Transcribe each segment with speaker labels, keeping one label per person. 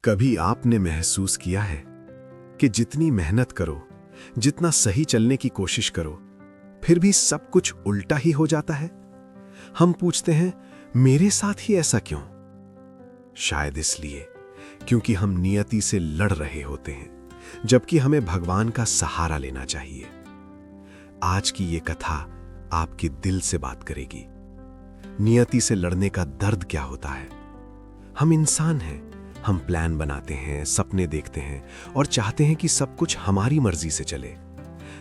Speaker 1: कभी आपने महसूस किया है कि जितनी मेहनत करो, जितना सही चलने की कोशिश करो, फिर भी सब कुछ उल्टा ही हो जाता है? हम पूछते हैं, मेरे साथ ही ऐसा क्यों? शायद इसलिए क्योंकि हम नियति से लड़ रहे होते हैं, जबकि हमें भगवान का सहारा लेना चाहिए। आज की ये कथा आपके दिल से बात करेगी। नियति से लड़ने का दर्द क्या होता है? हम इंसान हैं, हम प्लान बनाते हैं, सपने देखते हैं और चाहते हैं कि सब कुछ हमारी मर्जी से चले।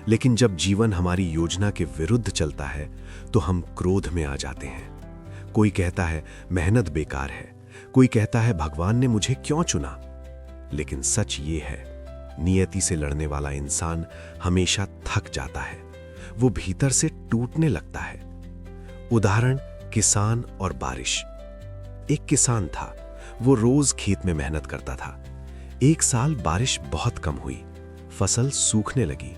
Speaker 1: लेकिन जब जीवन हमारी योजना के विरुद्ध चलता है तो हम क्रोध में आ जाते हैं। कोई कहता है मेहनत बेकार है, कोई कहता है भगवान ने मुझे क्यों चुना। लेकिन सच ये है, नियति से लड़ने वाला इंसान हमेशा थक जाता है, वो भीतर से टूटने लगता है। उदाहरण, किसान और बारिश। एक किसान था, वो रोज खेत में मेहनत करता था। एक साल बारिश बहुत कम हुई, फसल सूखने लगी।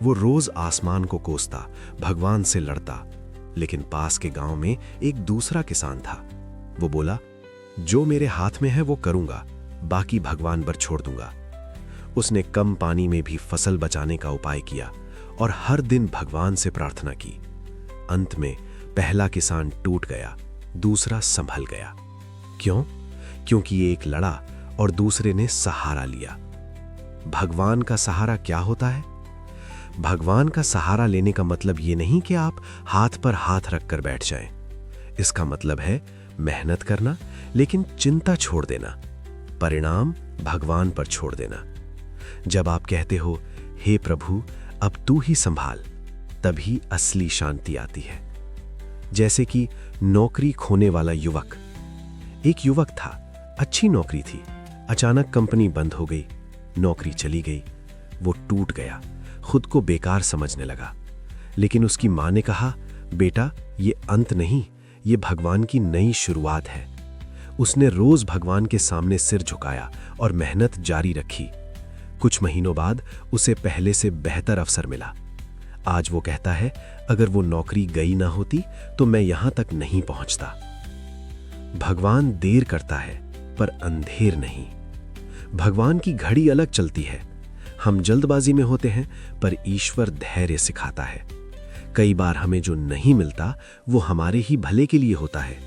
Speaker 1: वो रोज आसमान को कोसता, भगवान से लड़ता। लेकिन पास के गांव में एक दूसरा किसान था। वो बोला, जो मेरे हाथ में है वो करूंगा, बाकी भगवान पर छोड़ दूंगा। उसने कम पानी में भी फसल बचाने का उपाय किया और हर दिन भगवान से प्रार्थना की। अंत में पहला किसान टूट गया, दूसरा संभल गया। क्यों? क्योंकि एक लड़ा और दूसरे ने सहारा लिया। भगवान का सहारा क्या होता है? भगवान का सहारा लेने का मतलब ये नहीं कि आप हाथ पर हाथ रखकर बैठ जाएं। इसका मतलब है मेहनत करना, लेकिन चिंता छोड़ देना, परिणाम भगवान पर छोड़ देना। जब आप कहते हो, हे प्रभु अब तू ही संभाल, तभी असली शांति आती है। जैसे कि नौकरी खोने वाला युवक। एक युवक था, अच्छी नौकरी थी, अचानक कंपनी बंद हो गई, नौकरी चली गई। वो टूट गया, खुद को बेकार समझने लगा। लेकिन उसकी मां ने कहा, बेटा ये अंत नहीं, ये भगवान की नई शुरुआत है। उसने रोज भगवान के सामने सिर झुकाया और मेहनत जारी रखी। कुछ महीनों बाद उसे पहले से बेहतर अवसर मिला। आज वो कहता है, अगर वो नौकरी गई ना होती तो मैं यहां तक नहीं पहुंचता। भगवान देर करता है पर अंधेर नहीं। भगवान की घड़ी अलग चलती है। हम जल्दबाजी में होते हैं, पर ईश्वर धैर्य सिखाता है। कई बार हमें जो नहीं मिलता वो हमारे ही भले के लिए होता है।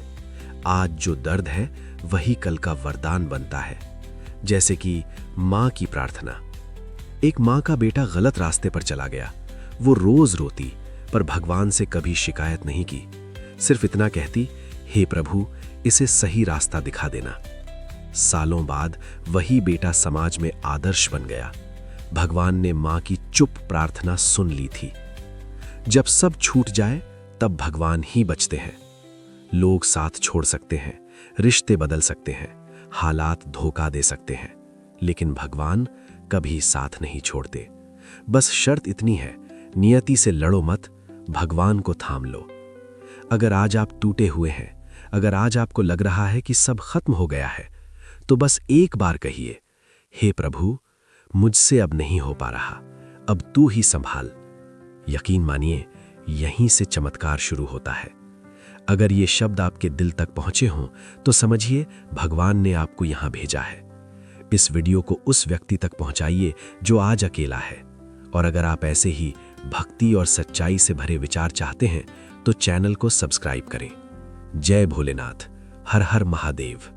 Speaker 1: आज जो दर्द है वही कल का वरदान बनता है। जैसे कि मां की प्रार्थना। एक मां का बेटा गलत रास्ते पर चला गया। वो रोज रोती, पर भगवान से कभी शिकायत नहीं की। सिर्फ इतना कहती, हे प्रभु इसे सही रास्ता दिखा देना। सालों बाद वही बेटा समाज में आदर्श बन गया। भगवान ने मां की चुप प्रार्थना सुन ली थी। जब सब छूट जाए तब भगवान ही बचते हैं। लोग साथ छोड़ सकते हैं, रिश्ते बदल सकते हैं, हालात धोखा दे सकते हैं, लेकिन भगवान कभी साथ नहीं छोड़ते। बस शर्त इतनी है, नियति से लड़ो मत, भगवान को थाम लो। अगर आज आप टूटे हुए हैं, अगर आज आपको लग रहा है कि सब खत्म हो गया है, तो बस एक बार कहिए, हे प्रभु मुझसे अब नहीं हो पा रहा, अब तू ही संभाल। यकीन मानिए, यहीं से चमत्कार शुरू होता है। अगर ये शब्द आपके दिल तक पहुंचे हों तो समझिए भगवान ने आपको यहां भेजा है। इस वीडियो को उस व्यक्ति तक पहुंचाइए जो आज अकेला है। और अगर आप ऐसे ही भक्ति और सच्चाई से भरे विचार चाहते हैं तो चैनल को सब्सक्राइब करें। जय भोलेनाथ, हर हर महादेव।